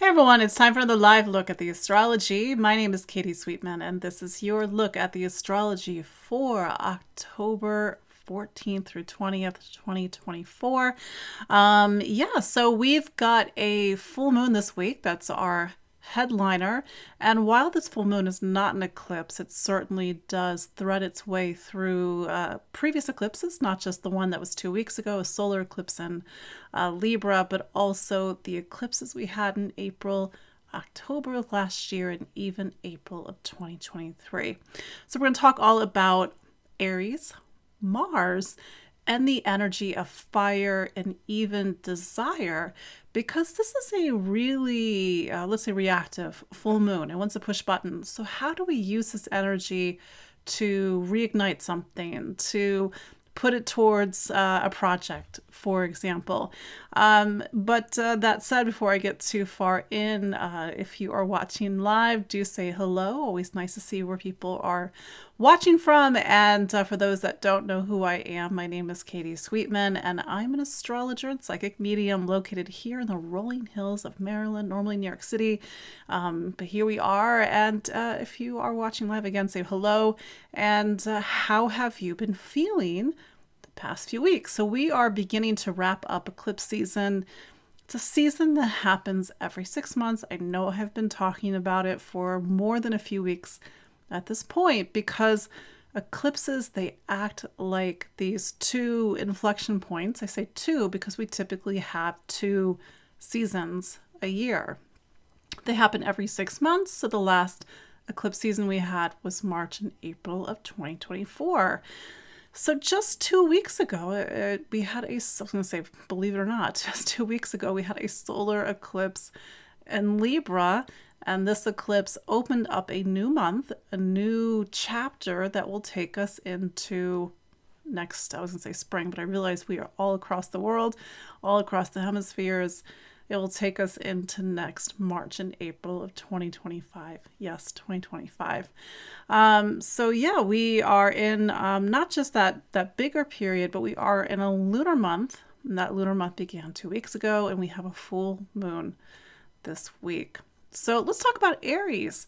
Hey everyone, it's time for another live look at the astrology. My name is Katie Sweetman, and this is your look at the astrology for October 14th through 20th, 2024. So we've got a full moon this week. That's our headliner. And while this full moon is not an eclipse, it certainly does thread its way through previous eclipses, not just the one that was 2 weeks ago, a solar eclipse in Libra, but also the eclipses we had in April, October of last year, and even April of 2023. So we're going to talk all about Aries, Mars, and the energy of fire and even desire, because this is a really, let's say, reactive full moon. It wants to push buttons. So how do we use this energy to reignite something, to put it towards a project, for example? But that said, before I get too far in, if you are watching live, do say hello. Always nice to see where people are watching from. And for those that don't know who I am, my name is Katie Sweetman, and I'm an astrologer and psychic medium located here in the rolling hills of Maryland, normally New York City. But here we are. And if you are watching live again, say hello. And how have you been feeling the past few weeks? So we are beginning to wrap up eclipse season. It's a season that happens every 6 months. I know I have been talking about it for more than a few weeks at this point, because eclipses, they act like these two inflection points. I say two because we typically have 2 seasons a year. They happen every 6 months. So the last eclipse season we had was March and April of 2024. So just 2 weeks ago, we had I was going to say, believe it or not, just 2 weeks ago, we had a solar eclipse in Libra. And this eclipse opened up a new month, a new chapter that will take us into next, I was going to say spring, but I realize we are all across the world, all across the hemispheres. It will take us into next March and April of 2025. Yes, 2025. We are in not just that bigger period, but we are in a lunar month. And that lunar month began 2 weeks ago, and we have a full moon this week. So let's talk about Aries.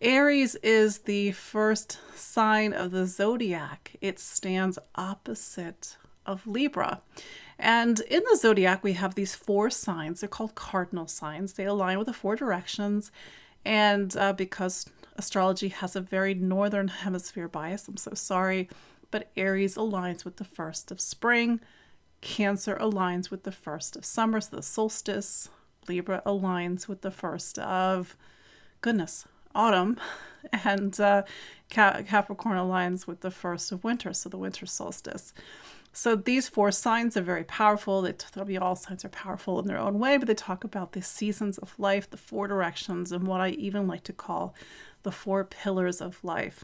Aries is the first sign of the zodiac. It stands opposite of Libra. And in the zodiac, we have these 4 signs. They're called cardinal signs. They align with the 4 directions. And because astrology has a very northern hemisphere bias, I'm so sorry, but Aries aligns with the first of spring. Cancer aligns with the first of summer, so the solstice. Libra aligns with the first of, autumn, and Capricorn aligns with the first of winter, so the winter solstice. So these 4 signs are very powerful. All signs are powerful in their own way, but they talk about the seasons of life, the 4 directions, and what I even like to call the 4 pillars of life.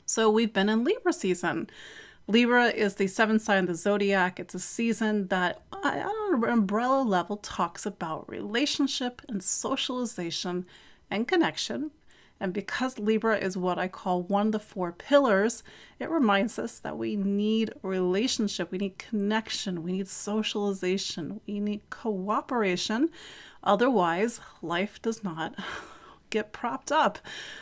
So we've been in Libra season. Libra is the 7th sign of the zodiac. It's a season that, on an umbrella level, talks about relationship and socialization and connection. And because Libra is what I call one of the 4 pillars, it reminds us that we need relationship, we need connection, we need socialization, we need cooperation. Otherwise, life does not get propped up,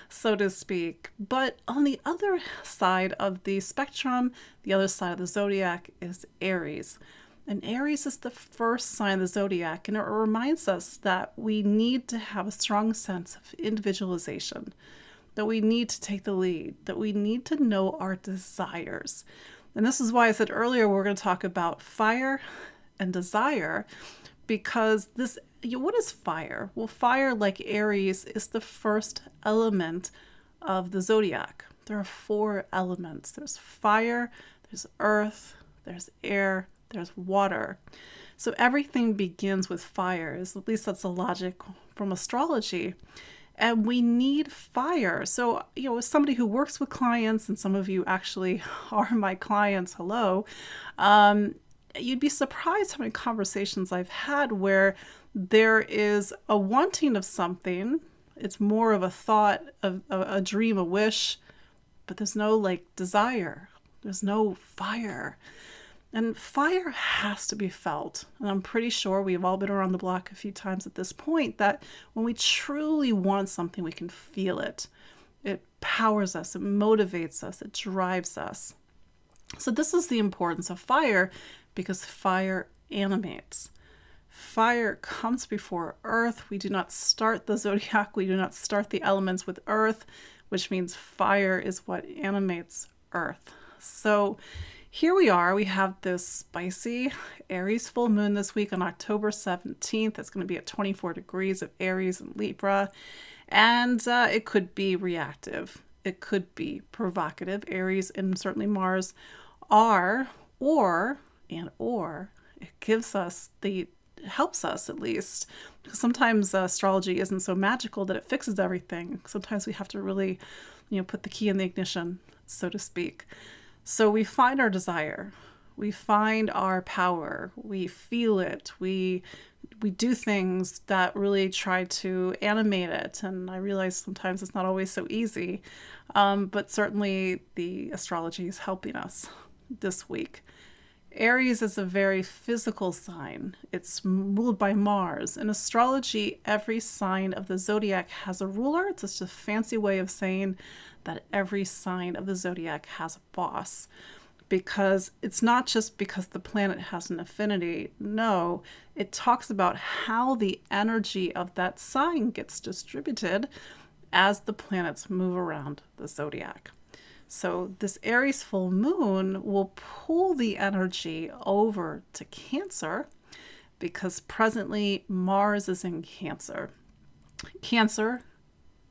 so to speak. But on the other side of the spectrum, the other side of the zodiac is Aries. And Aries is the first sign of the zodiac, and it reminds us that we need to have a strong sense of individualization, that we need to take the lead, that we need to know our desires. And this is why I said earlier we're going to talk about fire and desire, because what is fire? Well, fire, like Aries, is the first element of the zodiac. There are 4 elements. There's fire, there's earth, there's air, there's water. So everything begins with fire, at least that's the logic from astrology. And we need fire. So, as somebody who works with clients, and some of you actually are my clients, hello, you'd be surprised how many conversations I've had where there is a wanting of something. It's more of a thought, a dream, a wish, but there's no desire. There's no fire. And fire has to be felt. And I'm pretty sure we've all been around the block a few times at this point that when we truly want something, we can feel it. It powers us, it motivates us, it drives us. So this is the importance of fire, because fire animates. Fire comes before earth. We do not start the zodiac, we do not start the elements with earth, which means fire is what animates earth. So here we are. We have this spicy Aries full moon this week on October 17th. It's going to be at 24 degrees of Aries and Libra. And it could be reactive. It could be provocative. Aries and certainly Mars are, or it gives us helps us at least. Because sometimes astrology isn't so magical that it fixes everything. Sometimes we have to really, put the key in the ignition, so to speak. So we find our desire, we find our power, we feel it, we do things that really try to animate it. And I realize sometimes it's not always so easy, but certainly the astrology is helping us this week. Aries is a very physical sign. It's ruled by Mars. In astrology, every sign of the zodiac has a ruler. It's just a fancy way of saying that every sign of the zodiac has a boss. Because it's not just because the planet has an affinity. No, it talks about how the energy of that sign gets distributed as the planets move around the zodiac. So this Aries full moon will pull the energy over to Cancer, because presently Mars is in Cancer. Cancer,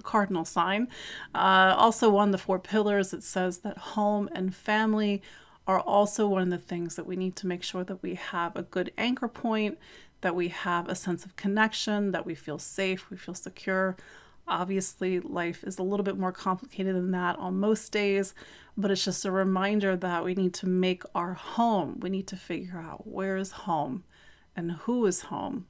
cardinal sign, also one of the 4 pillars. It says that home and family are also one of the things that we need to make sure that we have a good anchor point, that we have a sense of connection, that we feel safe, we feel secure. Obviously, life is a little bit more complicated than that on most days, but it's just a reminder that we need to make our home. We need to figure out where is home and who is home.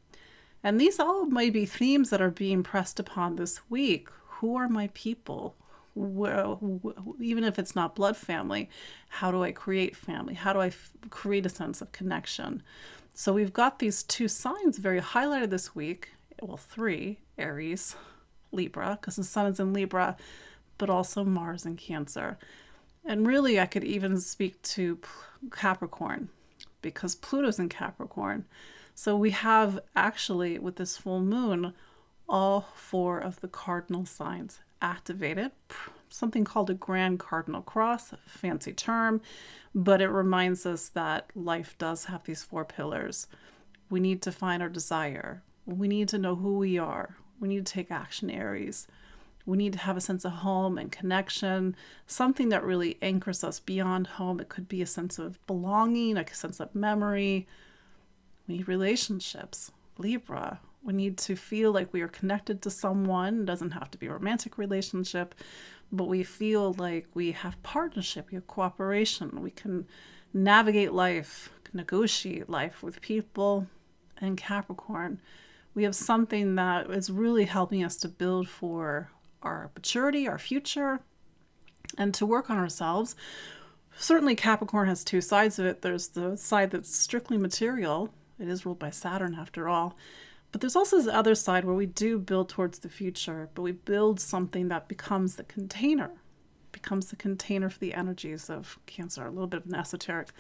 And these all may be themes that are being pressed upon this week. Who are my people? Even if it's not blood family, how do I create family? How do I create a sense of connection? So we've got these 2 signs very highlighted this week. Well, 3, Aries, Libra, because the sun is in Libra, but also Mars in Cancer. And really, I could even speak to Capricorn, because Pluto's in Capricorn. So we have actually, with this full moon, all 4 of the cardinal signs activated. Something called a grand cardinal cross, a fancy term, but it reminds us that life does have these 4 pillars. We need to find our desire. We need to know who we are. We need to take action, Aries. We need to have a sense of home and connection, something that really anchors us beyond home. It could be a sense of belonging, a sense of memory. We need relationships, Libra. We need to feel like we are connected to someone. It doesn't have to be a romantic relationship, but we feel like we have partnership, we have cooperation. We can navigate life, negotiate life with people. And Capricorn, we have something that is really helping us to build for our maturity, our future, and to work on ourselves. Certainly Capricorn has 2 sides of it. There's the side that's strictly material. It is ruled by Saturn after all. But there's also this other side where we do build towards the future, but we build something that becomes the container for the energies of Cancer. A little bit of an esoteric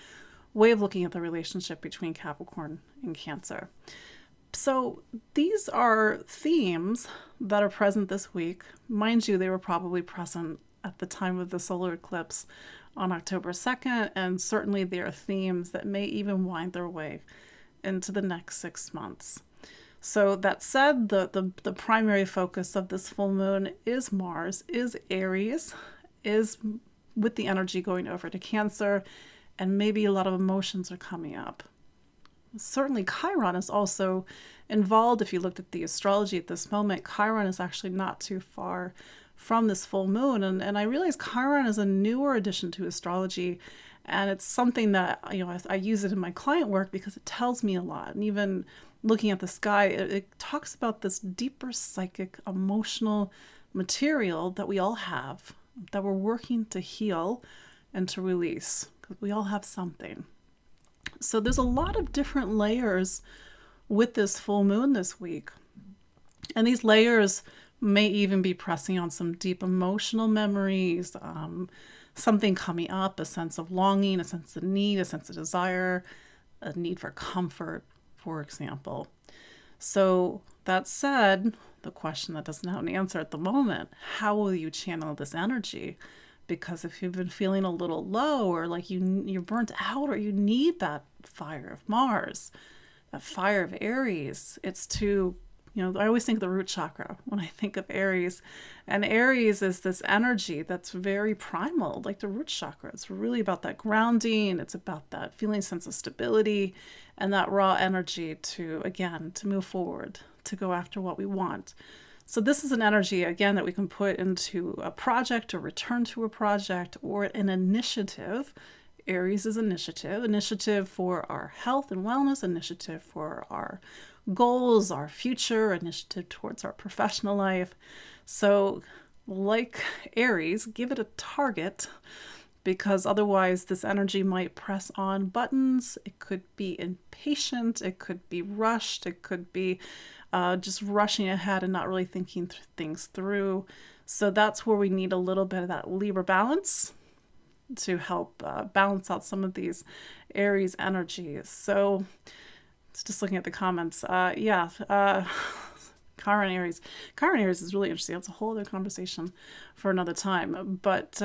way of looking at the relationship between Capricorn and Cancer. So these are themes that are present this week. Mind you, they were probably present at the time of the solar eclipse on October 2nd, and certainly they are themes that may even wind their way into the next 6 months. So that said, the primary focus of this full moon is Mars, is Aries, is with the energy going over to Cancer, and maybe a lot of emotions are coming up. Certainly Chiron is also involved. If you looked at the astrology at this moment, Chiron is actually not too far from this full moon. And I realize Chiron is a newer addition to astrology. And it's something that, I use it in my client work because it tells me a lot. And even looking at the sky, it talks about this deeper psychic, emotional material that we all have, that we're working to heal and to release, because we all have something. So there's a lot of different layers with this full moon this week. And these layers may even be pressing on some deep emotional memories, something coming up, a sense of longing, a sense of need, a sense of desire, a need for comfort, for example. So that said, the question that doesn't have an answer at the moment, how will you channel this energy? Because if you've been feeling a little low, or like you're burnt out, or you need that fire of Mars, that fire of Aries, it's to, I always think of the root chakra when I think of Aries. And Aries is this energy that's very primal, like the root chakra. It's really about that grounding. It's about that feeling sense of stability and that raw energy to move forward, to go after what we want. So this is an energy, again, that we can put into a project or return to a project or an initiative. Aries is initiative for our health and wellness, initiative for our goals, our future, initiative towards our professional life. So like Aries, give it a target, because otherwise this energy might press on buttons. It could be impatient, it could be rushed, it could be just rushing ahead and not really thinking things through. So that's where we need a little bit of that Libra balance to help balance out some of these Aries energies. So just looking at the comments, Chiron Aries. Chiron Aries is really interesting. That's a whole other conversation for another time. But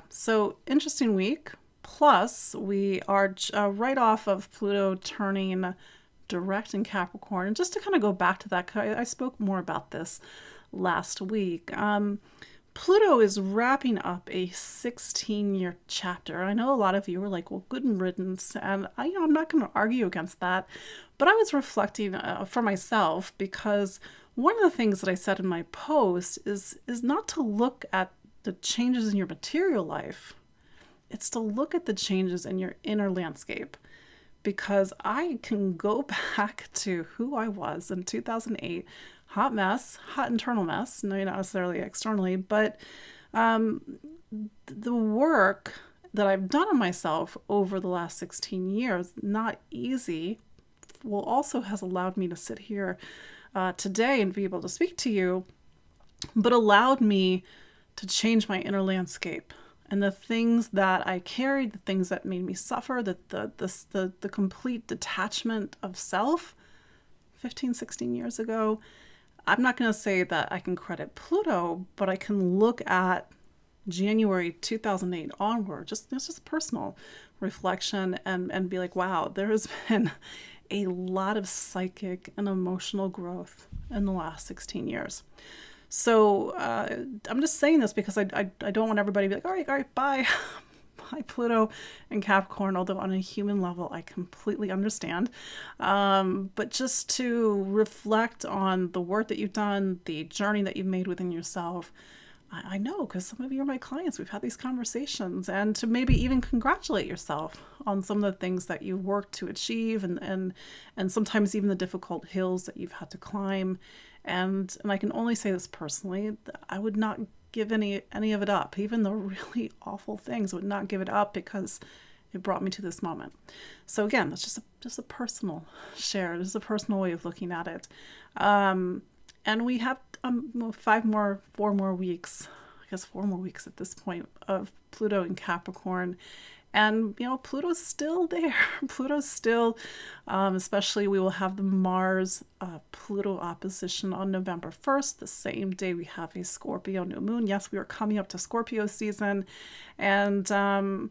so interesting week. Plus, we are right off of Pluto turning direct in Capricorn. And just to kind of go back to that, I spoke more about this last week. Pluto is wrapping up a 16-year chapter. I know a lot of you were like, well, good riddance. And I'm not going to argue against that. But I was reflecting for myself, because one of the things that I said in my post is not to look at the changes in your material life. It's to look at the changes in your inner landscape. Because I can go back to who I was in 2008, hot mess, hot internal mess, no, not necessarily externally, but the work that I've done on myself over the last 16 years, not easy, also has allowed me to sit here today and be able to speak to you, but allowed me to change my inner landscape. And the things that I carried, the things that made me suffer, the complete detachment of self 15, 16 years ago, I'm not going to say that I can credit Pluto, but I can look at January 2008 onward, it's just personal reflection, and be like, wow, there has been a lot of psychic and emotional growth in the last 16 years. So I'm just saying this because I don't want everybody to be like, all right, bye. Bye, Pluto and Capricorn, although on a human level, I completely understand. But just to reflect on the work that you've done, the journey that you've made within yourself. I know, because some of you are my clients. We've had these conversations, and to maybe even congratulate yourself on some of the things that you've worked to achieve, and sometimes even the difficult hills that you've had to climb. And I can only say this personally, I would not give any of it up. Even the really awful things, I would not give it up, because it brought me to this moment. So again, that's just a personal share. This is a personal way of looking at it. And we have 4 more weeks, I guess 4 more weeks at this point, of Pluto in Capricorn. And, Pluto's still there. Pluto's still, especially we will have the Mars-Pluto opposition on November 1st, the same day we have a Scorpio new moon. Yes, we are coming up to Scorpio season. And, so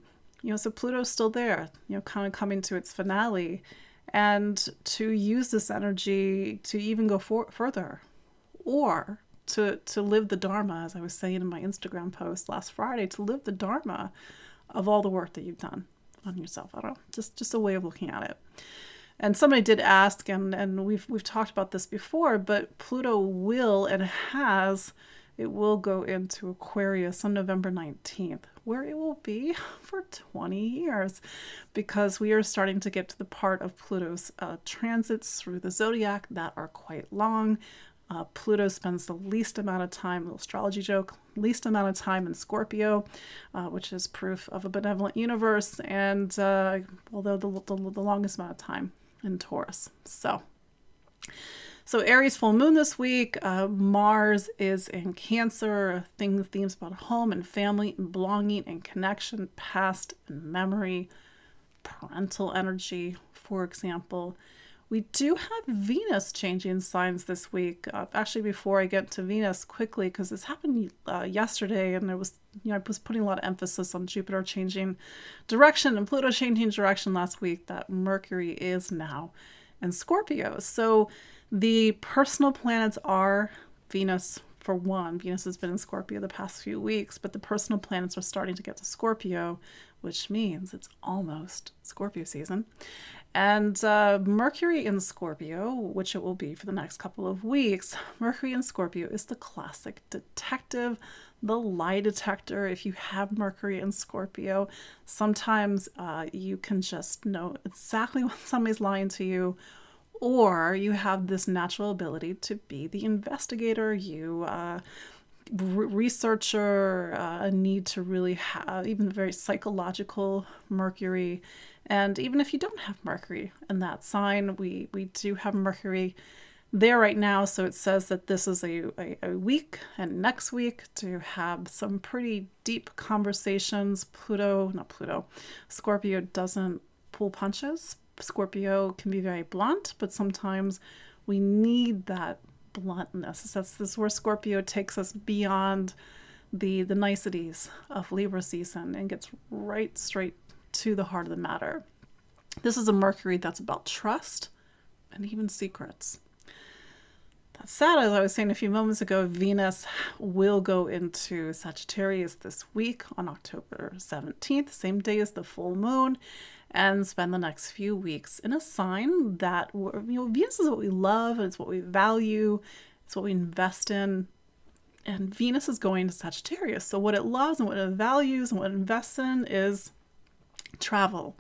Pluto's still there, kind of coming to its finale. And to use this energy to even go further, or to live the Dharma, as I was saying in my Instagram post last Friday, to live the Dharma of all the work that you've done on yourself. I don't know, just a way of looking at it. And somebody did ask, and we've talked about this before, but Pluto will go into Aquarius on November 19th, where it will be for 20 years, because we are starting to get to the part of Pluto's transits through the zodiac that are quite long. Pluto spends the least amount of time, little astrology joke, least amount of time in Scorpio, which is proof of a benevolent universe, and although the longest amount of time in Taurus. So Aries full moon this week. Mars is in Cancer. Themes about home and family and belonging and connection, past and memory, parental energy, for example. We do have Venus changing signs this week. Actually, before I get to Venus quickly, because this happened yesterday, and I was putting a lot of emphasis on Jupiter changing direction and Pluto changing direction last week, that Mercury is now in Scorpio. So the personal planets are Venus, for one. Venus has been in Scorpio the past few weeks, but the personal planets are starting to get to Scorpio, which means it's almost Scorpio season. And Mercury in Scorpio, which it will be for the next couple of weeks, Mercury in Scorpio is the classic detective, the lie detector. If you have Mercury in Scorpio, sometimes you can just know exactly when somebody's lying to you, or you have this natural ability to be the investigator, researcher, a need to really have even very psychological Mercury. And even if you don't have Mercury in that sign, we do have Mercury there right now. So it says that this is a week and next week to have some pretty deep conversations. Scorpio doesn't pull punches. Scorpio can be very blunt, but sometimes we need that bluntness. This is where Scorpio takes us beyond the niceties of Libra season and gets right straight to the heart of the matter. This is a Mercury that's about trust and even secrets. That said, as I was saying a few moments ago, Venus will go into Sagittarius this week on October 17th, same day as the full moon, and spend the next few weeks in a sign that, Venus is what we love, and it's what we value, it's what we invest in. And Venus is going to Sagittarius. So what it loves and what it values and what it invests in is travel,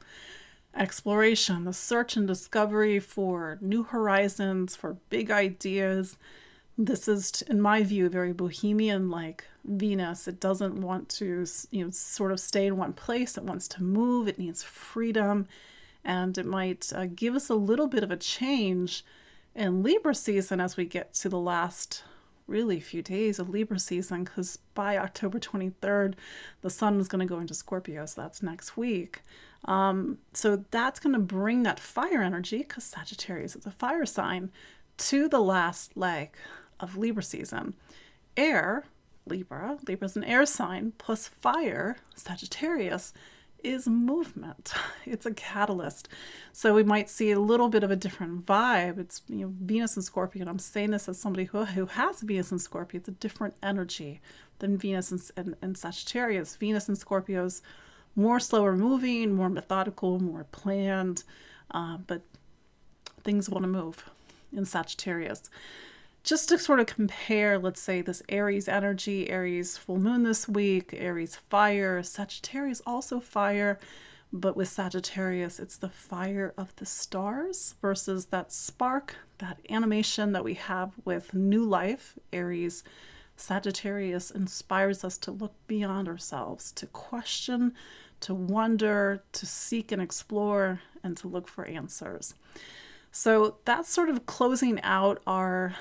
exploration, the search and discovery for new horizons, for big ideas. This is, in my view, very bohemian like Venus. It doesn't want to, sort of stay in one place. It wants to move. It needs freedom. And it might give us a little bit of a change in Libra season as we get to the last really few days of Libra season, because by October 23rd, the sun is going to go into Scorpio, so that's next week. So that's going to bring that fire energy, because Sagittarius is a fire sign, to the last leg of Libra season. Air, Libra's an air sign, plus fire, Sagittarius, is movement. It's a catalyst. So we might see a little bit of a different vibe. It's Venus and Scorpio, and I'm saying this as somebody who has Venus and Scorpio. It's a different energy than Venus and Sagittarius. Venus and Scorpio's more slower moving, more methodical, more planned, but things want to move in Sagittarius. Just to sort of compare, let's say this Aries energy, Aries full moon this week, Aries fire, Sagittarius also fire, but with Sagittarius, it's the fire of the stars versus that spark, that animation that we have with new life. Aries, Sagittarius inspires us to look beyond ourselves, to question, to wonder, to seek and explore, and to look for answers. So that's sort of closing out our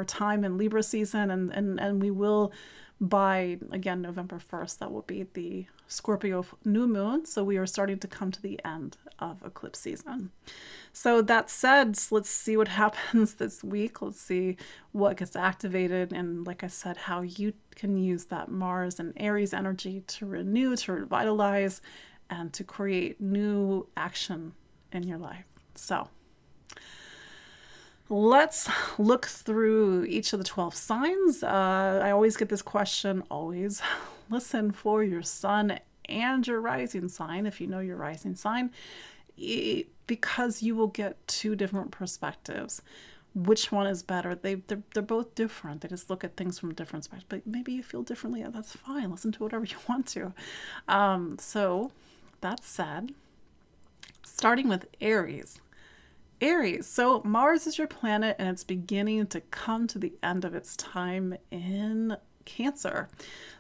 time in Libra season, and we will, by, again, November 1st, that will be the Scorpio new moon, so we are starting to come to the end of eclipse season. So that said, let's see what happens this week. Let's see what gets activated, and like I said, how you can use that Mars and Aries energy to renew, to revitalize, and to create new action in your life. So let's look through each of the 12 signs. I always get this question, always listen for your sun and your rising sign, if you know your rising sign, because you will get two different perspectives. Which one is better? They're both different. They just look at things from different perspectives. But maybe you feel differently. That's fine. Listen to whatever you want to. So that said, starting with Aries. Aries. So Mars is your planet and it's beginning to come to the end of its time in Cancer.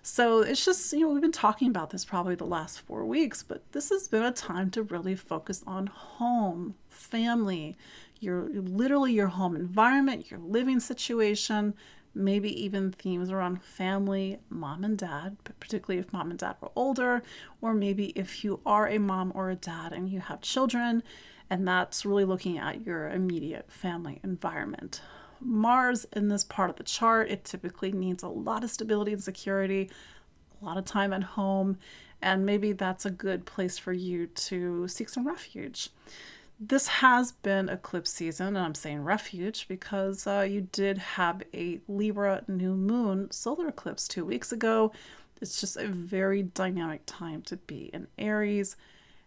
So it's just, we've been talking about this probably the last 4 weeks, but this has been a time to really focus on home, family, literally your home environment, your living situation, maybe even themes around family, mom and dad, particularly if mom and dad were older, or maybe if you are a mom or a dad and you have children, and that's really looking at your immediate family environment. Mars in this part of the chart, it typically needs a lot of stability and security, a lot of time at home, and maybe that's a good place for you to seek some refuge. This has been eclipse season, and I'm saying refuge because you did have a Libra new moon solar eclipse 2 weeks ago. It's just a very dynamic time to be in Aries.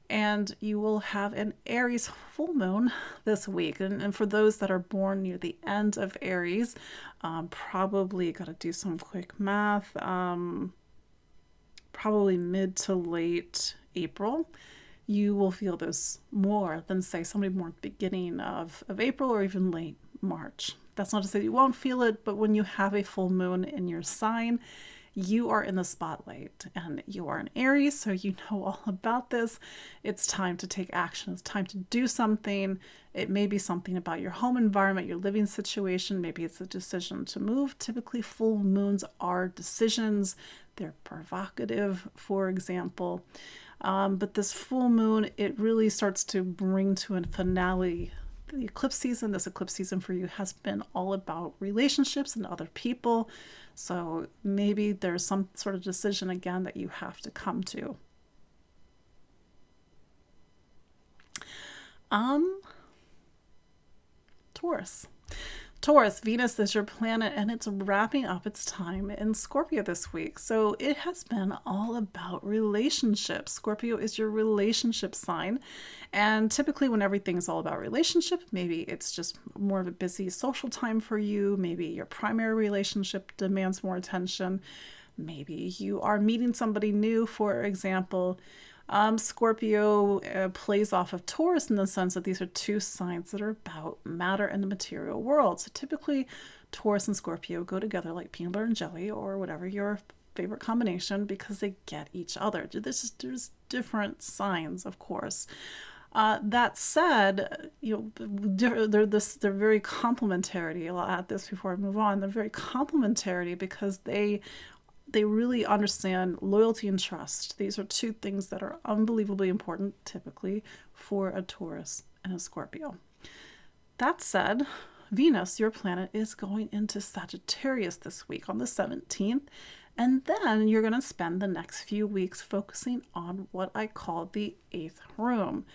And you will have an Aries full moon this week. And for those that are born near the end of Aries, probably got to do some quick math, probably mid to late April, you will feel this more than, say, somebody born at the beginning of April or even late March. That's not to say you won't feel it, but when you have a full moon in your sign, you are in the spotlight and you are an Aries, so you know all about this. It's time to take action. It's time to do something. It may be something about your home environment, your living situation. Maybe it's a decision to move. Typically, full moons are decisions. They're provocative, for example. But this full moon, it really starts to bring to a finale the eclipse season. This eclipse season for you has been all about relationships and other people. So maybe there's some sort of decision again that you have to come to. Taurus, Venus is your planet and it's wrapping up its time in Scorpio this week. So it has been all about relationships. Scorpio is your relationship sign. And typically when everything's all about relationship, maybe it's just more of a busy social time for you. Maybe your primary relationship demands more attention. Maybe you are meeting somebody new, for example. Scorpio plays off of Taurus in the sense that these are two signs that are about matter and the material world. So typically Taurus and Scorpio go together like peanut butter and jelly or whatever your favorite combination because they get each other. There's different signs, of course. That said, they're very complementary. I'll add this before I move on. They're very complementary because they really understand loyalty and trust. These are two things that are unbelievably important, typically, for a Taurus and a Scorpio. That said, Venus, your planet, is going into Sagittarius this week on the 17th, and then you're going to spend the next few weeks focusing on what I call the 8th room.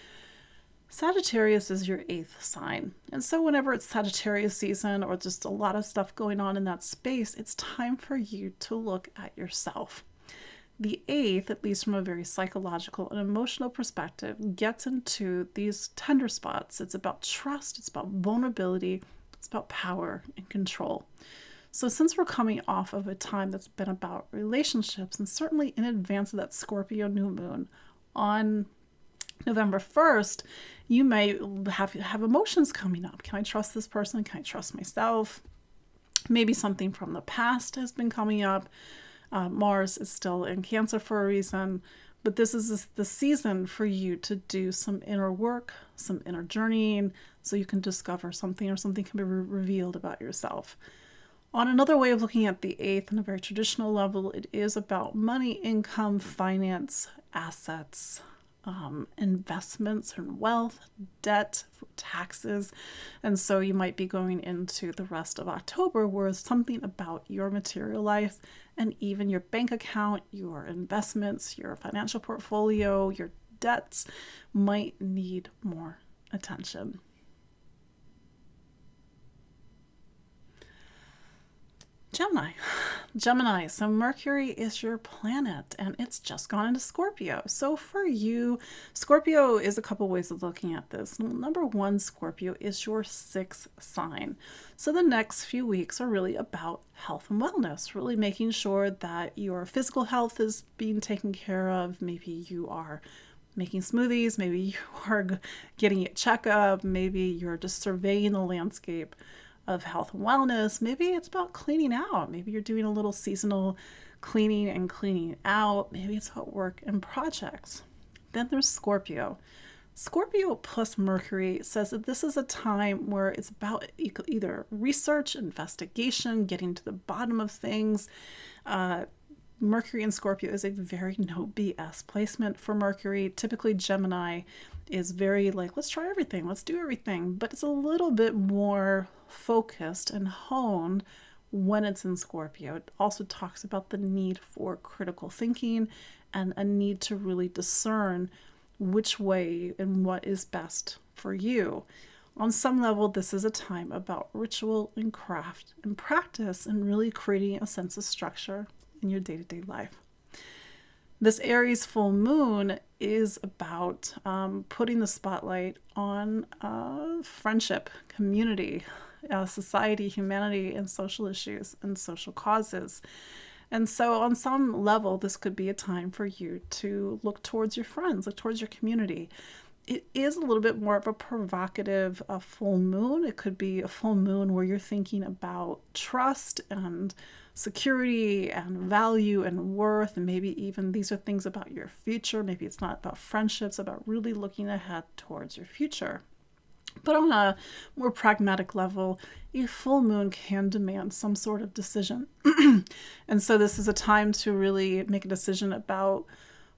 Sagittarius is your 8th sign. And so whenever it's Sagittarius season or just a lot of stuff going on in that space, it's time for you to look at yourself. The 8th, at least from a very psychological and emotional perspective, gets into these tender spots. It's about trust, it's about vulnerability, it's about power and control. So since we're coming off of a time that's been about relationships, and certainly in advance of that Scorpio new moon on November 1st, you may have emotions coming up. Can I trust this person? Can I trust myself? Maybe something from the past has been coming up. Mars is still in Cancer for a reason, but this is the season for you to do some inner work, some inner journeying, so you can discover something or something can be revealed about yourself. On another way of looking at the 8th on a very traditional level, it is about money, income, finance, assets, investments and wealth, debt, taxes. And so you might be going into the rest of October where something about your material life and even your bank account, your investments, your financial portfolio, your debts might need more attention. Gemini. So Mercury is your planet and it's just gone into Scorpio. So for you, Scorpio is a couple ways of looking at this. Number one, Scorpio is your 6th sign. So the next few weeks are really about health and wellness, really making sure that your physical health is being taken care of. Maybe you are making smoothies. Maybe you are getting a checkup. Maybe you're just surveying the landscape of health and wellness. Maybe it's about cleaning out. Maybe you're doing a little seasonal cleaning and cleaning out. Maybe it's about work and projects. Then there's Scorpio. Scorpio plus Mercury says that this is a time where it's about either research, investigation, getting to the bottom of things. Mercury in Scorpio is a very no BS placement for Mercury. Typically, Gemini is very like, let's try everything, let's do everything. But it's a little bit more focused and honed when it's in Scorpio. It also talks about the need for critical thinking and a need to really discern which way and what is best for you. On some level, this is a time about ritual and craft and practice and really creating a sense of structure in your day-to-day life. This Aries full moon is about putting the spotlight on friendship, community, society, humanity, and social issues and social causes. And so on some level, this could be a time for you to look towards your friends, look towards your community. It is a little bit more of a provocative full moon. It could be a full moon where you're thinking about trust and security and value and worth, and maybe even these are things about your future. Maybe it's not about friendships, about really looking ahead towards your future. But on a more pragmatic level, a full moon can demand some sort of decision. And so this is a time to really make a decision about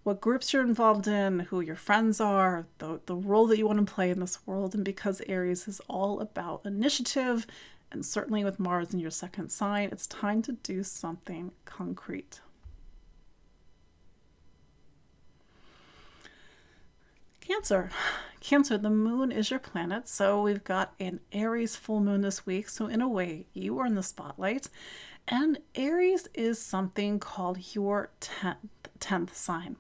what groups you're involved in, who your friends are, the role that you want to play in this world. And because Aries is all about initiative, and certainly with Mars in your second sign, it's time to do something concrete. Cancer, the moon is your planet. So we've got an Aries full moon this week. So in a way, you are in the spotlight. And Aries is something called your 10th sign.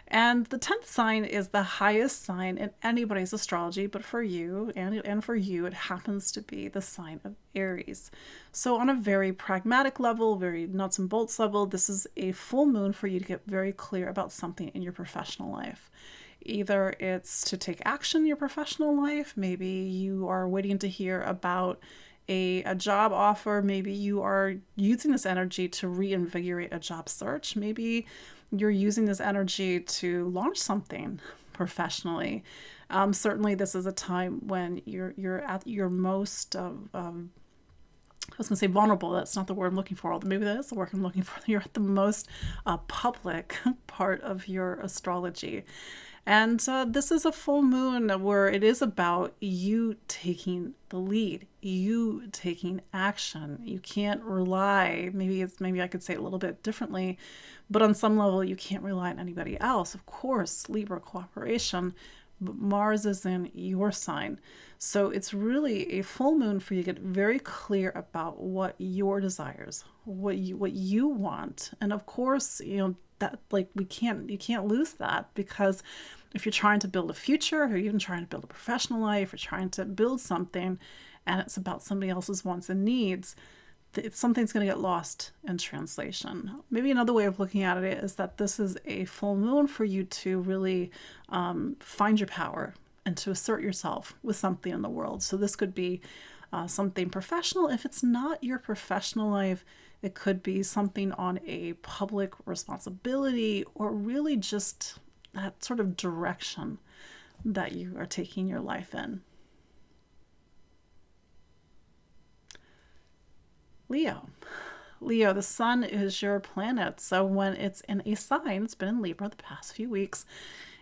And the 10th sign is the highest sign in anybody's astrology, but for you and for you, it happens to be the sign of Aries. So on a very pragmatic level, very nuts and bolts level, this is a full moon for you to get very clear about something in your professional life. Either it's to take action in your professional life, maybe you are waiting to hear about a job offer, maybe you are using this energy to reinvigorate a job search, maybe you're using this energy to launch something professionally. Certainly this is a time when you're at your most I was going to say vulnerable. That's not the word I'm looking for. Although maybe that is the word I'm looking for. You're at the most public part of your astrology. And this is a full moon where it is about you taking the lead, you taking action. You can't rely, maybe I could say it a little bit differently, but on some level you can't rely on anybody else. Of course, Libra cooperation, but Mars is in your sign. So it's really a full moon for you to get very clear about what your desires, what you want. And of course, that you can't lose that, because if you're trying to build a future, or even trying to build a professional life, or trying to build something and it's about somebody else's wants and needs, something's going to get lost in translation. Maybe another way of looking at it is that this is a full moon for you to really find your power and to assert yourself with something in the world. So this could be something professional. If it's not your professional life, it could be something on a public responsibility, or really just that sort of direction that you are taking your life in. Leo, the sun is your planet. So when it's in a sign, it's been in Libra the past few weeks,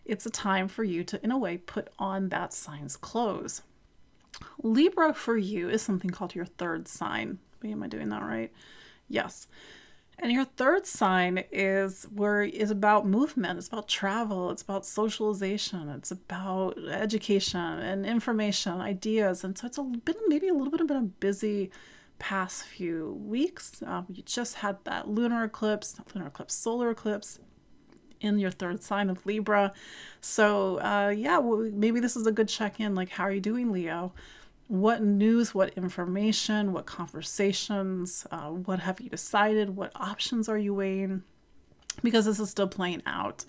it's a time for you to, in a way, put on that sign's clothes. Libra for you is something called your third sign. Wait, am I doing that right? Yes. And your third sign is about movement. It's about travel. It's about socialization. It's about education and information, ideas. And so it's maybe a little bit of a busy past few weeks. You just had that solar eclipse in your third sign of Libra. So maybe this is a good check-in. Like, how are you doing, Leo? What news, what information, what conversations, what have you decided? What options are you weighing? Because this is still playing out.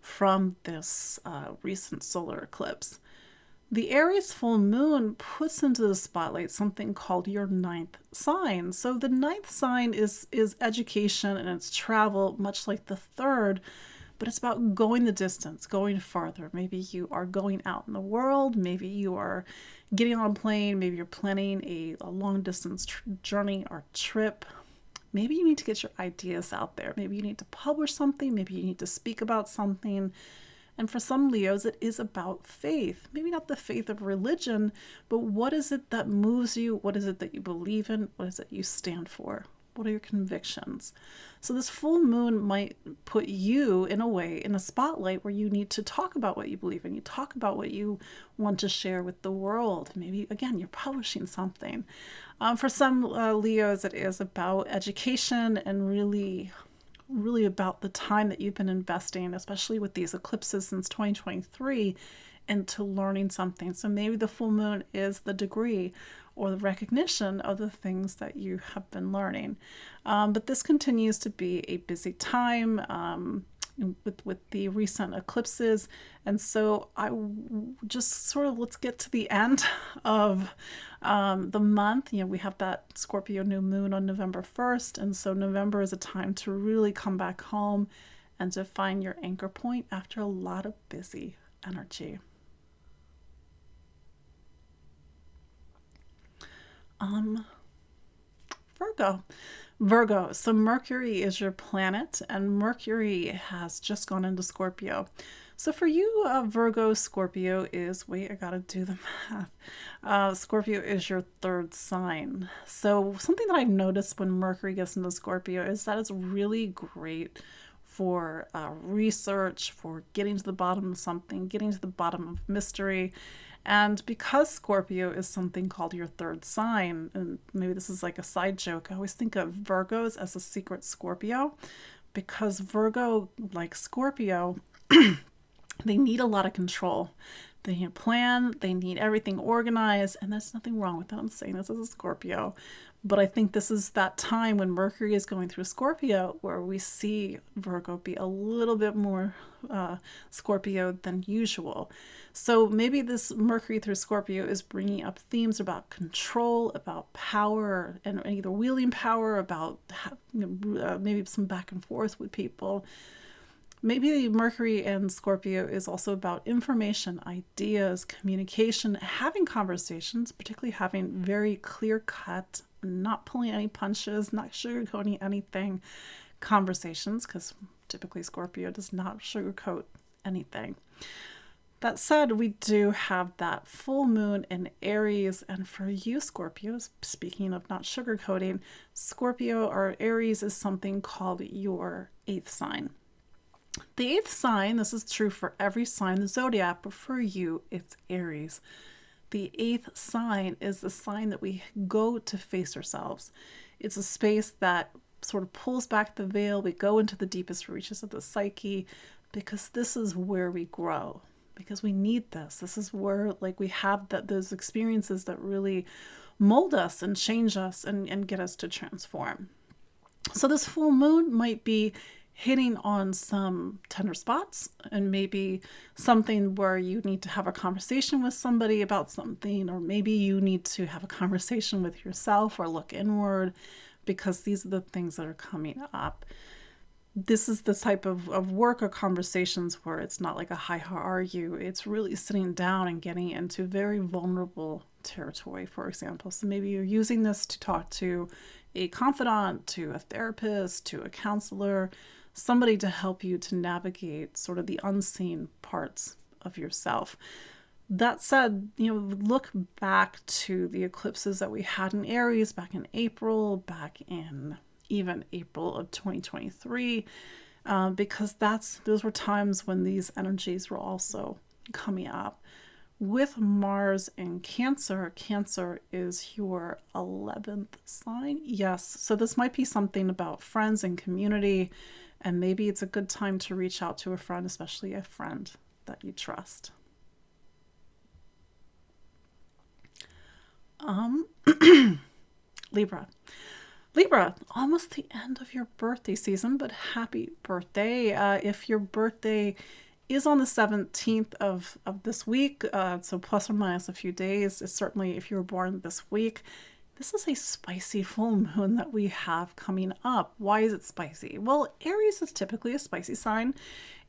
from this recent solar eclipse. The Aries full moon puts into the spotlight something called your ninth sign. So the ninth sign is education and it's travel, much like the third, but it's about going the distance, going farther. Maybe you are going out in the world. Maybe you are getting on a plane. Maybe you're planning a long distance journey or trip. Maybe you need to get your ideas out there. Maybe you need to publish something. Maybe you need to speak about something. And for some Leos, it is about faith. Maybe not the faith of religion, but what is it that moves you? What is it that you believe in? What is it you stand for? What are your convictions? So this full moon might put you in a way in a spotlight where you need to talk about what you believe in. You talk about what you want to share with the world. Maybe, again, you're publishing something. For some Leos, it is about education and really about the time that you've been investing, especially with these eclipses since 2023, into learning something. So maybe the full moon is the degree or the recognition of the things that you have been learning. But this continues to be a busy time with the recent eclipses. And so I just sort of, let's get to the end of the month. You know, we have that Scorpio new moon on November 1st. And so November is a time to really come back home and to find your anchor point after a lot of busy energy. Virgo. So Mercury is your planet, and Mercury has just gone into Scorpio. So for you, Virgo, Scorpio is, wait, I gotta do the math. Scorpio is your third sign. So something that I've noticed when Mercury gets into Scorpio is that it's really great for research, for getting to the bottom of something, getting to the bottom of mystery. And because Scorpio is something called your third sign, and maybe this is like a side joke, I always think of Virgos as a secret Scorpio, because Virgo, like Scorpio, they need a lot of control. They need a plan, they need everything organized, and there's nothing wrong with that. I'm saying this as a Scorpio. But I think this is that time when Mercury is going through Scorpio where we see Virgo be a little bit more Scorpio than usual. So maybe this Mercury through Scorpio is bringing up themes about control, about power, and either wielding power, about maybe some back and forth with people. Maybe Mercury and Scorpio is also about information, ideas, communication, having conversations, particularly having very clear cut, not pulling any punches, not sugarcoating anything, conversations, because typically Scorpio does not sugarcoat anything. That said, we do have that full moon in Aries, and for you Scorpios, speaking of not sugarcoating, Scorpio or Aries is something called your eighth sign. The eighth sign, this is true for every sign in the zodiac, but for you, it's Aries. The eighth sign is the sign that we go to face ourselves. It's a space that sort of pulls back the veil. We go into the deepest reaches of the psyche because this is where we grow, because we need this. This is where we have those experiences that really mold us and change us and get us to transform. So this full moon might be hitting on some tender spots, and maybe something where you need to have a conversation with somebody about something, or maybe you need to have a conversation with yourself or look inward, because these are the things that are coming up. This is the type of work or conversations where it's not like a hi, how are you? It's really sitting down and getting into very vulnerable territory, for example. So maybe you're using this to talk to a confidant, to a therapist, to a counselor, somebody to help you to navigate sort of the unseen parts of yourself. That said, look back to the eclipses that we had in Aries back in April, back in even April of 2023, because those were times when these energies were also coming up. With Mars in Cancer, Cancer is your 11th sign. Yes, so this might be something about friends and community, and maybe it's a good time to reach out to a friend, especially a friend that you trust. Libra, almost the end of your birthday season, but happy birthday. If your birthday is on the 17th of this week, so plus or minus a few days. It's certainly, if you were born this week, this is a spicy full moon that we have coming up. Why is it spicy? Well, Aries is typically a spicy sign.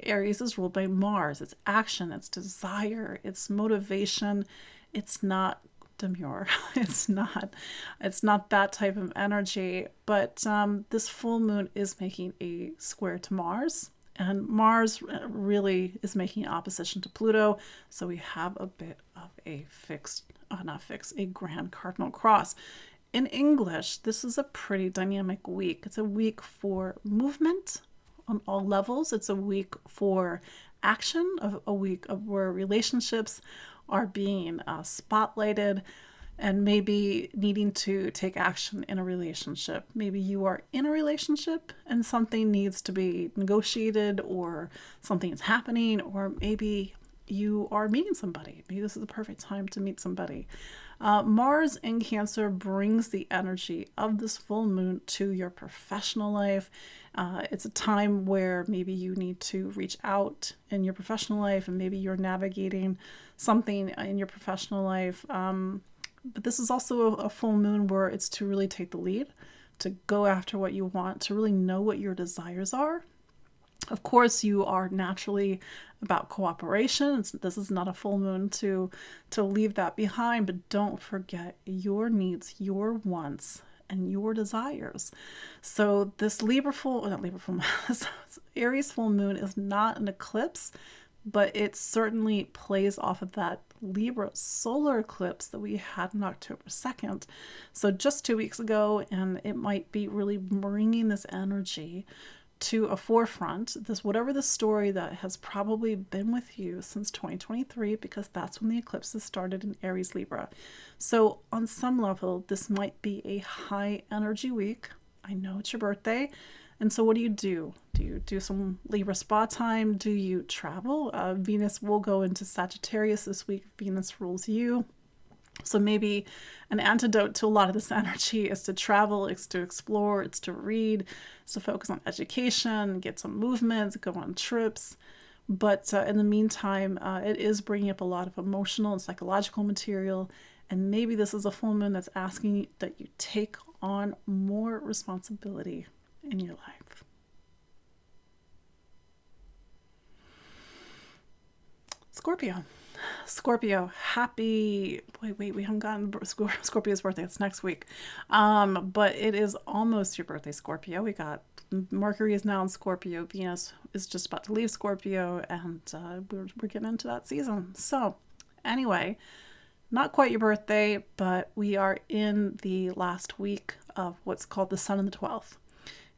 Aries is ruled by Mars. It's action, it's desire, it's motivation. It's not demure. It's not that type of energy. But this full moon is making a square to Mars. And Mars really is making opposition to Pluto. So we have a bit of a a grand cardinal cross. In English, this is a pretty dynamic week. It's a week for movement on all levels. It's a week for action, a week of where relationships are being spotlighted, and maybe needing to take action in a relationship. Maybe you are in a relationship and something needs to be negotiated, or something is happening, or maybe you are meeting somebody. Maybe this is the perfect time to meet somebody. Mars in Cancer brings the energy of this full moon to your professional life. It's a time where maybe you need to reach out in your professional life, and maybe you're navigating something in your professional life. But this is also a full moon where it's to really take the lead, to go after what you want, to really know what your desires are. Of course, you are naturally about cooperation. This is not a full moon to leave that behind, but don't forget your needs, your wants, and your desires. So this Aries full moon is not an eclipse, but it certainly plays off of that Libra solar eclipse that we had on October 2nd. So just 2 weeks ago, and it might be really bringing this energy to a forefront, whatever the story that has probably been with you since 2023, because that's when the eclipses started in Aries Libra. So on some level, this might be a high energy week. I know it's your birthday. And so what do? Do you do some Libra spa time? Do you travel? Venus will go into Sagittarius this week. Venus rules you. So maybe an antidote to a lot of this energy is to travel, it's to explore, it's to read, it's to focus on education, get some movement, go on trips. But in the meantime, it is bringing up a lot of emotional and psychological material. And maybe this is a full moon that's asking that you take on more responsibility in your life. Scorpio, happy, wait, we haven't gotten Scorpio's birthday. It's next week. But it is almost your birthday, Scorpio. We got Mercury is now in Scorpio. Venus is just about to leave Scorpio, and we're getting into that season. So anyway, not quite your birthday, but we are in the last week of what's called the Sun in the 12th.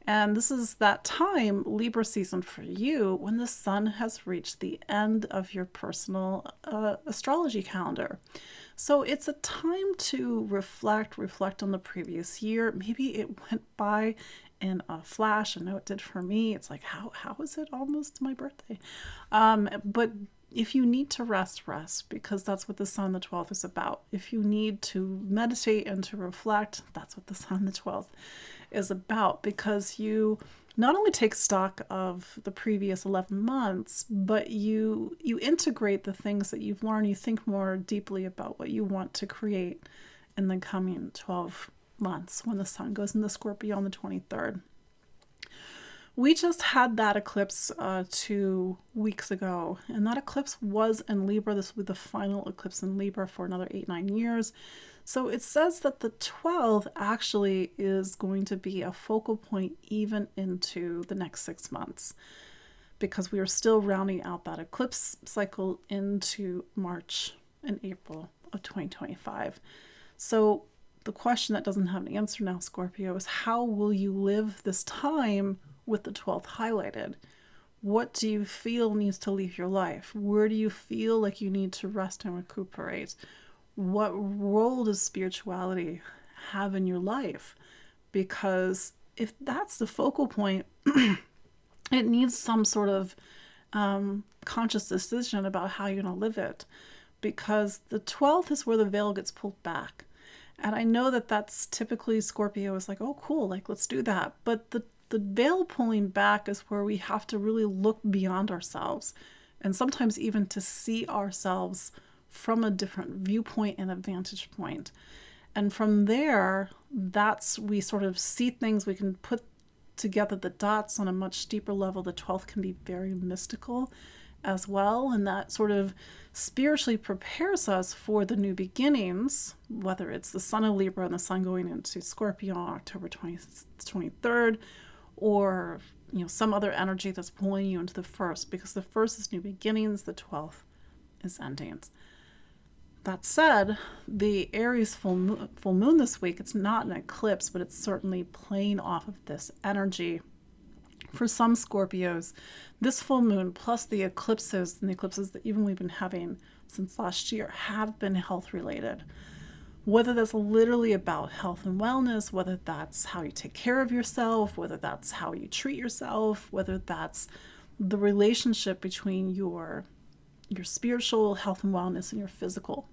And this is that time, Libra season for you, when the sun has reached the end of your personal astrology calendar. So it's a time to reflect on the previous year. Maybe it went by in a flash. I know it did for me. It's like, how is it almost my birthday? But if you need to rest, because that's what the Sun on the 12th is about. If you need to meditate and to reflect, that's what the Sun on the 12th is about, because you not only take stock of the previous 11 months, but you integrate the things that you've learned. You think more deeply about what you want to create in the coming 12 months when the sun goes into Scorpio on the 23rd. We just had that eclipse 2 weeks ago, and that eclipse was in Libra. This will be the final eclipse in Libra for another 8-9 years. So it says that the 12th actually is going to be a focal point even into the next 6 months, because we are still rounding out that eclipse cycle into March and April of 2025. So the question that doesn't have an answer now, Scorpio, is how will you live this time with the 12th highlighted? What do you feel needs to leave your life? Where do you feel like you need to rest and recuperate? What role does spirituality have in your life? Because if that's the focal point, it needs some sort of conscious decision about how you're going to live it. Because the 12th is where the veil gets pulled back. And I know that that's typically Scorpio is like, oh, cool, like, let's do that. But the veil pulling back is where we have to really look beyond ourselves and sometimes even to see ourselves from a different viewpoint and a vantage point. And from there, we sort of see things, we can put together the dots on a much deeper level. The 12th can be very mystical as well, and that sort of spiritually prepares us for the new beginnings, whether it's the sun of Libra and the sun going into Scorpio on October 23rd, or some other energy that's pulling you into the first, because the first is new beginnings, the 12th is endings. That said, the Aries full moon this week, it's not an eclipse, but it's certainly playing off of this energy. For some Scorpios, this full moon plus the eclipses, and the eclipses that even we've been having since last year, have been health related. Whether that's literally about health and wellness, whether that's how you take care of yourself, whether that's how you treat yourself, whether that's the relationship between your spiritual health and wellness and your physical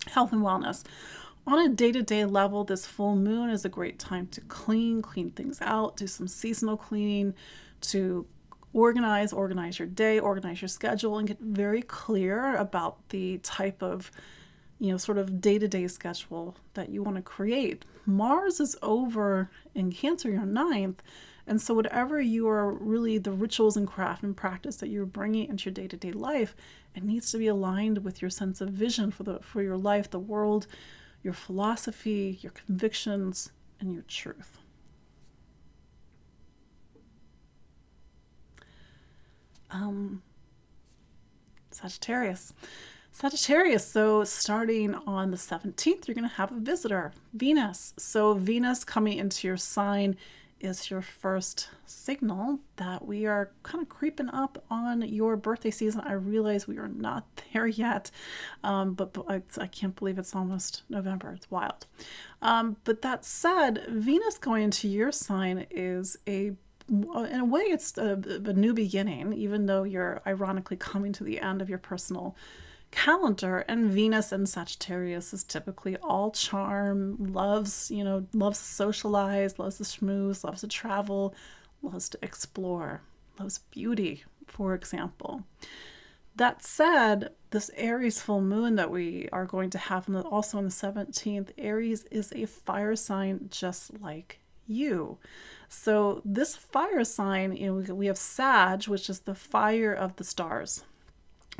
health and wellness. On a day-to-day level, this full moon is a great time to clean things out, do some seasonal cleaning, to organize your day, organize your schedule, and get very clear about the type of sort of day-to-day schedule that you want to create. Mars is over in Cancer, your 9th, and so whatever you are really, the rituals and craft and practice that you're bringing into your day-to-day life, it needs to be aligned with your sense of vision for your life, the world, your philosophy, your convictions, and your truth. Sagittarius, so starting on the 17th, you're going to have a visitor, Venus. So Venus coming into your sign is your first signal that we are kind of creeping up on your birthday season. I realize we are not there yet, but I can't believe it's almost November. It's wild. But that said, Venus going into your sign is in a way, it's a new beginning, even though you're ironically coming to the end of your personal calendar. And Venus in Sagittarius is typically all charm, loves to socialize, loves to schmooze, loves to travel, loves to explore, loves beauty, for example. That said, this Aries full moon that we are going to have also on the 17th, Aries is a fire sign just like you. So this fire sign, we have Sag, which is the fire of the stars.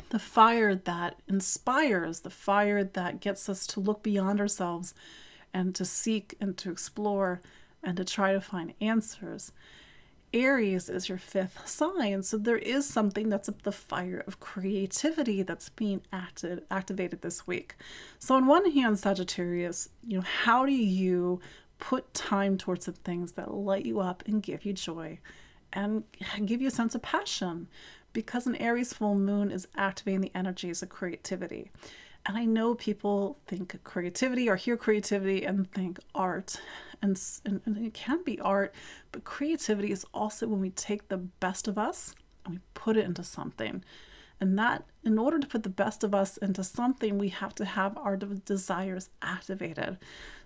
The fire that inspires, the fire that gets us to look beyond ourselves and to seek and to explore and to try to find answers. Aries is your 5th sign, so there is something that's the fire of creativity that's being activated this week. So on one hand, Sagittarius, how do you put time towards the things that light you up and give you joy and give you a sense of passion? Because an Aries full moon is activating the energies of creativity. And I know people think creativity or hear creativity and think art. And it can be art, but creativity is also when we take the best of us and we put it into something. And that, in order to put the best of us into something, we have to have our desires activated.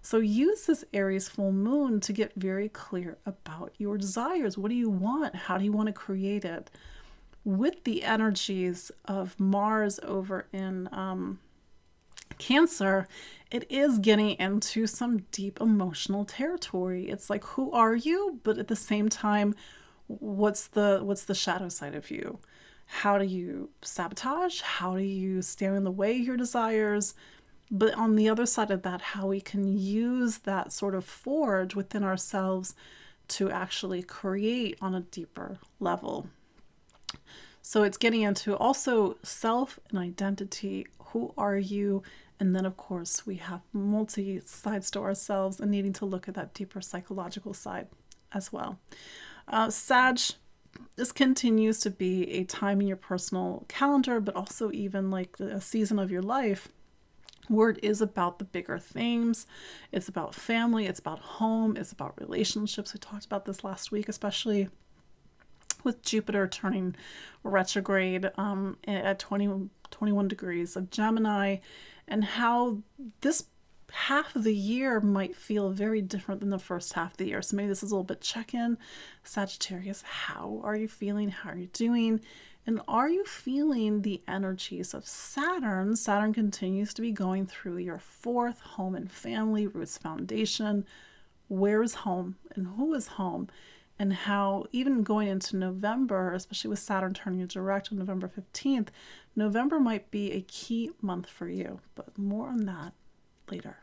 So use this Aries full moon to get very clear about your desires. What do you want? How do you want to create it? With the energies of Mars over in Cancer, it is getting into some deep emotional territory. It's like, who are you? But at the same time, what's the shadow side of you? How do you sabotage? How do you stand in the way of your desires? But on the other side of that, how we can use that sort of forge within ourselves to actually create on a deeper level. So it's getting into also self and identity. Who are you? And then, of course, we have multi sides to ourselves and needing to look at that deeper psychological side as well. Sag, this continues to be a time in your personal calendar, but also even like a season of your life where it is about the bigger themes. It's about family. It's about home. It's about relationships. We talked about this last week, especially with Jupiter turning retrograde at 21 degrees of Gemini, and how this half of the year might feel very different than the first half of the year. So maybe this is a little bit check-in. Sagittarius, how are you feeling? How are you doing? And are you feeling the energies of Saturn? Saturn continues to be going through your fourth, home and family, roots, foundation. Where is home and who is home? And how even going into November, especially with Saturn turning direct on November 15th, November might be a key month for you. But more on that later.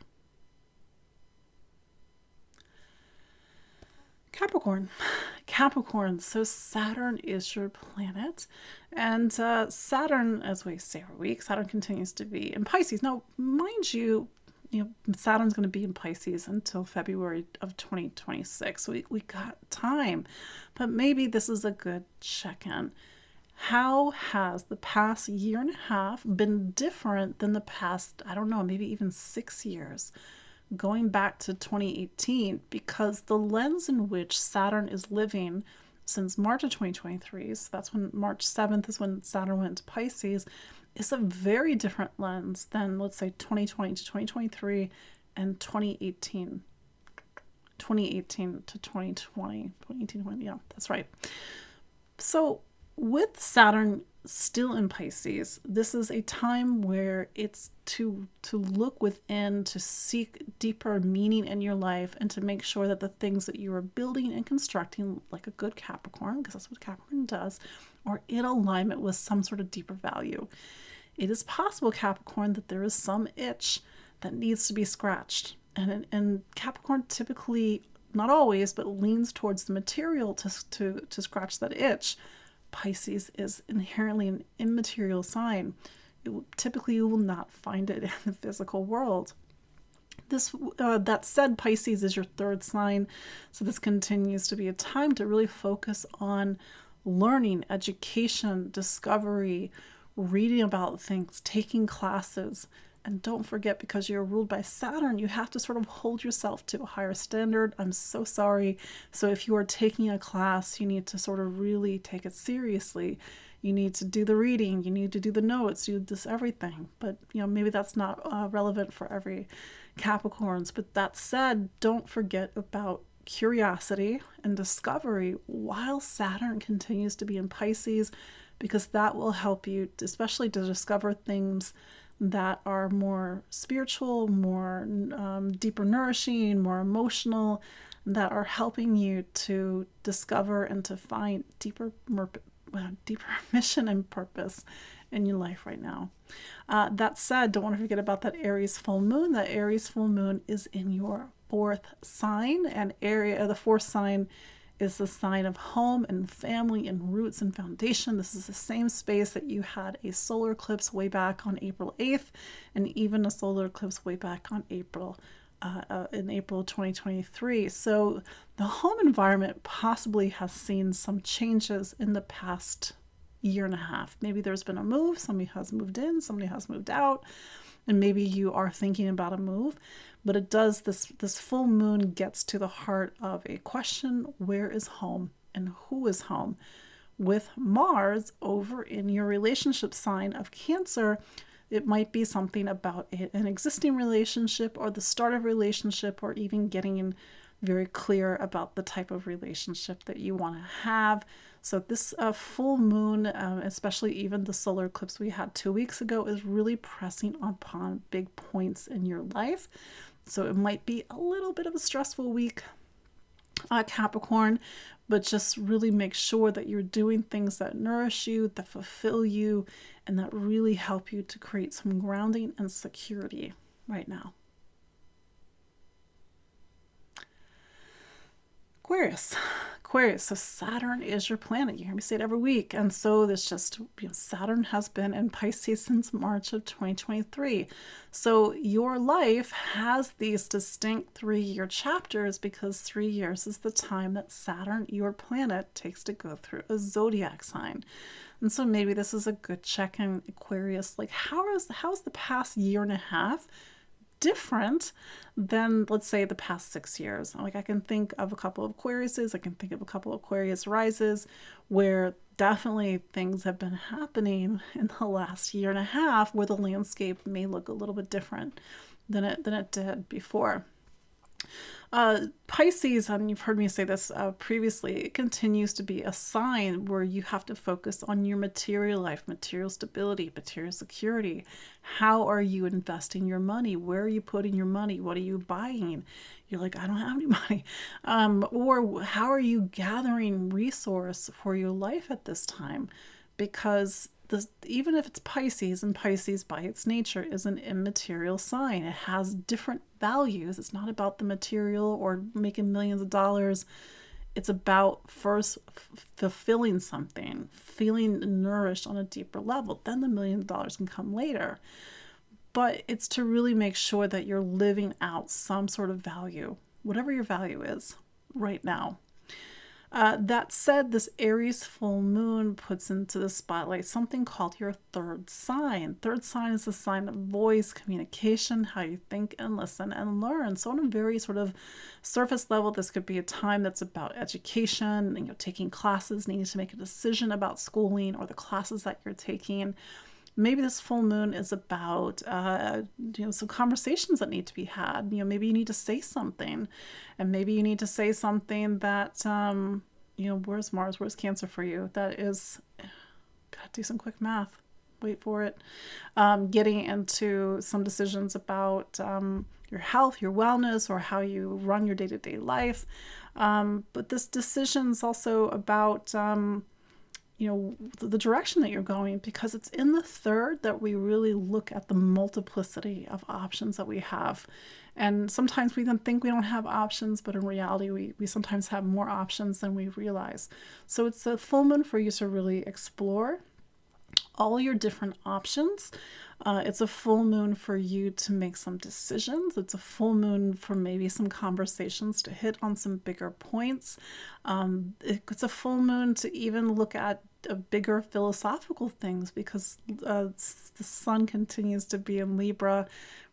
Capricorn, so Saturn is your planet, and Saturn, as we say every week, Saturn continues to be in Pisces. Now, mind you, Saturn's going to be in Pisces until February of 2026, so we got time, but maybe this is a good check-in. How has the past year and a half been different than the past, I don't know, maybe even 6 years? Going back to 2018, because the lens in which Saturn is living since March of 2023, so that's when March 7th is when Saturn went to Pisces, is a very different lens than, let's say, 2020 to 2023 and 2018 to 2020, yeah, that's right. So with Saturn still in Pisces, this is a time where it's to look within, to seek deeper meaning in your life, and to make sure that the things that you are building and constructing, like a good Capricorn, because that's what Capricorn does, are in alignment with some sort of deeper value. It is possible, Capricorn, that there is some itch that needs to be scratched. And Capricorn typically, not always, but leans towards the material to scratch that itch. Pisces is inherently an immaterial sign. Typically, you will not find it in the physical world. That said, Pisces is your third sign, so this continues to be a time to really focus on learning, education, discovery, reading about things, taking classes. And don't forget, because you're ruled by Saturn, you have to sort of hold yourself to a higher standard. I'm so sorry. So if you are taking a class, you need to sort of really take it seriously. You need to do the reading. You need to do the notes. You do this everything. But, maybe that's not relevant for every Capricorns. But that said, don't forget about curiosity and discovery while Saturn continues to be in Pisces, because that will help you, especially to discover things that are more spiritual, more deeper nourishing, more emotional, that are helping you to discover and to find deeper mission and purpose in your life right now. That said, don't want to forget about that Aries full moon. That Aries full moon is in your fourth sign, and the fourth sign is the sign of home and family and roots and foundation. This is the same space that you had a solar eclipse way back on April 8th, and even a solar eclipse way back on April 2023. So the home environment possibly has seen some changes in the past year and a half. Maybe there's been a move, somebody has moved in, somebody has moved out, and maybe you are thinking about a move. But it does, this full moon gets to the heart of a question: where is home and who is home? With Mars over in your relationship sign of Cancer, it might be something about an existing relationship or the start of a relationship, or even getting very clear about the type of relationship that you want to have. So this full moon, especially even the solar eclipse we had 2 weeks ago, is really pressing upon big points in your life. So it might be a little bit of a stressful week, Capricorn, but just really make sure that you're doing things that nourish you, that fulfill you, and that really help you to create some grounding and security right now. Aquarius, so Saturn is your planet. You hear me say it every week. And so this just, Saturn has been in Pisces since March of 2023. So your life has these distinct 3-year chapters, because 3 years is the time that Saturn, your planet, takes to go through a zodiac sign. And so maybe this is a good check-in, Aquarius. Like, how's the past year and a half different than, let's say, the past 6 years? Like, I can think of a couple of Aquariuses, I can think of a couple of Aquarius rises where definitely things have been happening in the last year and a half where the landscape may look a little bit different. than it did before. Pisces, and you've heard me say this previously, it continues to be a sign where you have to focus on your material life, material stability, material security. How are you investing your money? Where are you putting your money? What are you buying? You're like, I don't have any money. Or how are you gathering resource for your life at this time? Because even if it's Pisces, and Pisces by its nature is an immaterial sign, it has different values. It's not about the material or making millions of dollars. It's about first fulfilling something, feeling nourished on a deeper level. Then the millions of dollars can come later. But it's to really make sure that you're living out some sort of value, whatever your value is right now. That said, this Aries full moon puts into the spotlight something called your third sign. Third sign is a sign of voice, communication, how you think and listen and learn. So on a very sort of surface level, this could be a time that's about education, taking classes, needing to make a decision about schooling or the classes that you're taking. Maybe this full moon is about, some conversations that need to be had. Maybe you need to say something, and maybe you need to say something that, where's Mars? Where's Cancer for you? That is, gotta do some quick math. Wait for it. Getting into some decisions about your health, your wellness, or how you run your day-to-day life. But this decision is also about, the direction that you're going, because it's in the third that we really look at the multiplicity of options that we have. And sometimes we then think we don't have options, but in reality, we sometimes have more options than we realize. So it's a full moon for you to really explore all your different options. It's a full moon for you to make some decisions. It's a full moon for maybe some conversations to hit on some bigger points. It's a full moon to even look at bigger philosophical things, because the sun continues to be in Libra.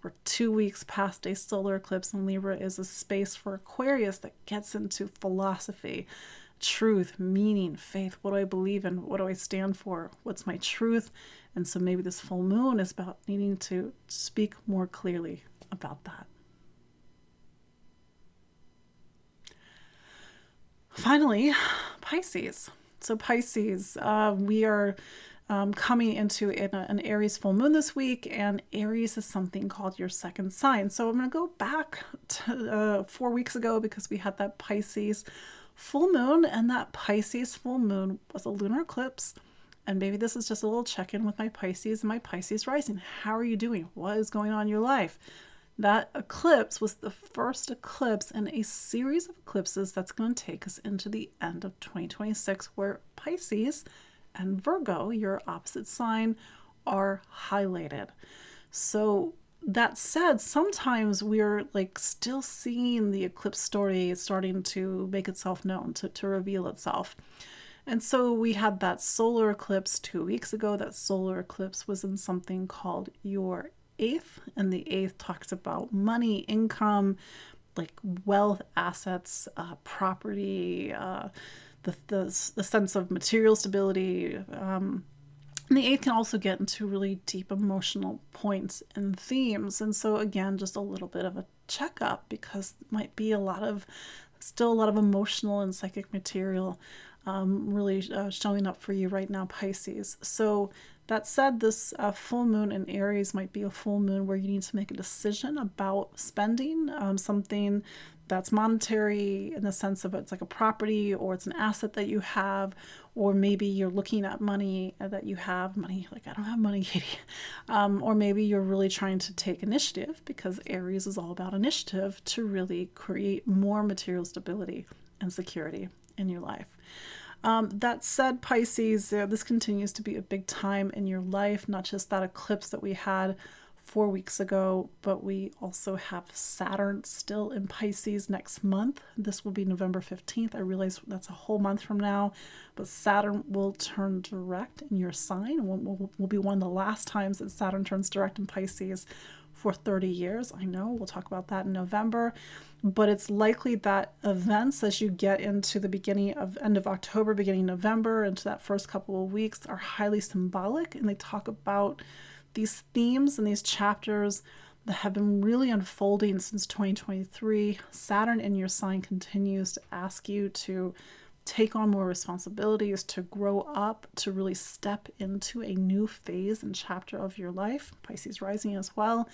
We're 2 weeks past a solar eclipse, and Libra is a space for Aquarius that gets into philosophy, truth, meaning, faith. What do I believe in? What do I stand for? What's my truth? And so maybe this full moon is about needing to speak more clearly about that. Finally, Pisces. So Pisces, we are coming into an Aries full moon this week, and Aries is something called your second sign. So I'm going to go back to 4 weeks ago, because we had that Pisces full moon, and that Pisces full moon was a lunar eclipse. And maybe this is just a little check-in with my Pisces and my Pisces rising. How are you doing? What is going on in your life? That eclipse was the first eclipse in a series of eclipses that's going to take us into the end of 2026, where Pisces and Virgo, your opposite sign, are highlighted. So that said, sometimes we're still seeing the eclipse story starting to make itself known, to reveal itself. And so we had that solar eclipse 2 weeks ago. That solar eclipse was in something called your eighth, and the eighth talks about money, income, wealth, assets, property, the sense of material stability. And the eighth can also get into really deep emotional points and themes. And so again, just a little bit of a checkup, because it might be still a lot of emotional and psychic material really showing up for you right now, Pisces. So that said, this full moon in Aries might be a full moon where you need to make a decision about spending something that's monetary, in the sense of it's like a property, or it's an asset that you have, or maybe you're looking at money that you have. Money, I don't have money, Katie. Or maybe you're really trying to take initiative, because Aries is all about initiative, to really create more material stability and security in your life. That said, Pisces, this continues to be a big time in your life, not just that eclipse that we had 4 weeks ago, but we also have Saturn still in Pisces next month. This will be November 15th. I realize that's a whole month from now, but Saturn will turn direct in your sign. Will be one of the last times that Saturn turns direct in Pisces for 30 years. I know, we'll talk about that in November, but it's likely that events as you get into the end of October, beginning November, into that first couple of weeks are highly symbolic, and they talk about these themes and these chapters that have been really unfolding since 2023. Saturn in your sign continues to ask you to take on more responsibilities, to grow up, to really step into a new phase and chapter of your life. Pisces rising as well.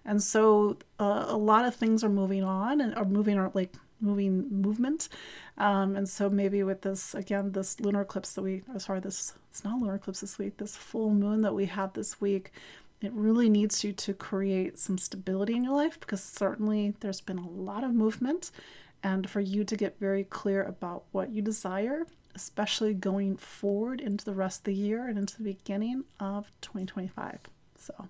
And so a lot of things are moving on and are moving, or like movement. And so maybe with this, again, this lunar eclipse that it's not lunar eclipse this week, this full moon that we have this week, it really needs you to create some stability in your life, because certainly there's been a lot of movement, and for you to get very clear about what you desire, especially going forward into the rest of the year and into the beginning of 2025. So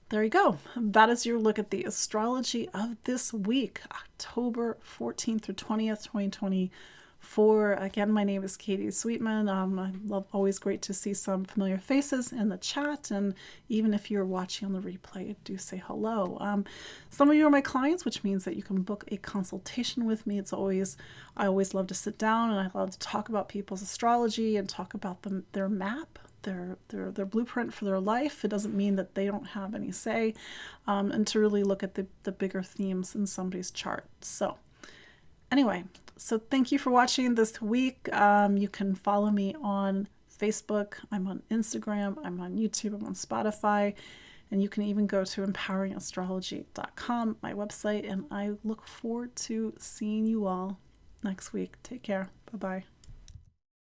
there you go. That is your look at the astrology of this week, October 14th through 20th, 2024. Again, my name is Katie Sweetman. I love, always great to see some familiar faces in the chat. And even if you're watching on the replay, do say hello. Some of you are my clients, which means that you can book a consultation with me. I always love to sit down, and I love to talk about people's astrology and talk about their map, their blueprint for their life. It doesn't mean that they don't have any say, and to really look at the bigger themes in somebody's chart. So anyway, so thank you for watching this week. You can follow me on Facebook. I'm on Instagram. I'm on YouTube. I'm on Spotify. And you can even go to empoweringastrology.com, my website. And I look forward to seeing you all next week. Take care. Bye-bye.